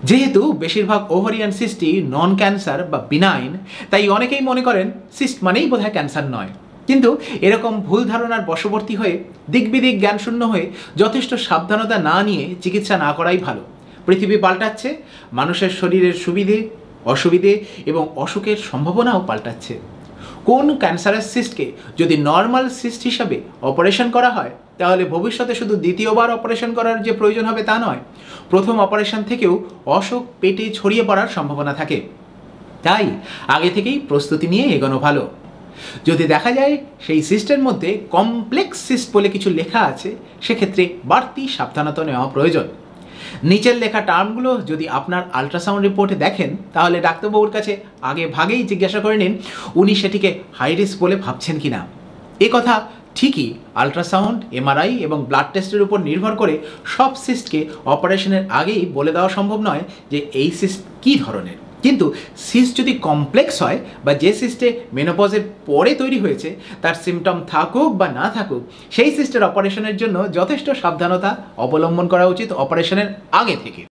যেহেতু বেশিরভাগ ওভারিয়ান সিস্টই নন ক্যান্সার বা বিনাইন, তাই অনেকেই মনে করেন সিস্ট মানেই বোধহয় ক্যান্সার নয়। কিন্তু এরকম ভুল ধারণার বশবর্তী হয়ে দিকবিদিক জ্ঞানশূন্য হয়ে যথেষ্ট সাবধানতা না নিয়ে চিকিৎসা না করাই ভালো। পৃথিবী পাল্টাচ্ছে, মানুষের শরীরের সুবিধে, অসুবিধে এবং অসুখের সম্ভাবনাও পাল্টাচ্ছে। কোন ক্যান্সারের সিস্টকে যদি নর্মাল সিস্ট হিসাবে অপারেশন করা হয়, তাহলে ভবিষ্যতে শুধু দ্বিতীয়বার অপারেশন করার যে প্রয়োজন হবে তা নয়, প্রথম অপারেশন থেকেও অসুখ পেটে ছড়িয়ে পড়ার সম্ভাবনা থাকে। তাই আগে থেকেই প্রস্তুতি নিয়ে এগোনো ভালো। যদি দেখা যায় সেই সিস্টের মধ্যে কমপ্লেক্স সিস্ট বলে কিছু লেখা আছে, সেক্ষেত্রে বাড়তি সাবধানতা নেওয়া প্রয়োজন। নিচের লেখা টার্মগুলো যদি আপনার আল্ট্রাসাউন্ড রিপোর্টে দেখেন, তাহলে ডাক্তারবাবুর কাছে আগে ভাগেই জিজ্ঞাসা করে নিন উনি সেটিকে হাই রিস্ক বলে ভাবছেন কিনা। এ কথা ঠিকই, আল্ট্রাসাউন্ড, এমআরআই এবং ব্লাড টেস্টের উপর নির্ভর করে সব সিস্টকে অপারেশনের আগেই বলে দেওয়া সম্ভব নয় যে এই সিস্ট কী ধরনের। কিন্তু সিস্ট যদি কমপ্লেক্স হয় বা যে সিস্টে মেনোপজের পরে তৈরি হয়েছে, তার সিমটম থাকুক বা না থাকুক, সেই সিস্টের অপারেশনের জন্য যথেষ্ট সাবধানতা অবলম্বন করা উচিত অপারেশনের আগে থেকে।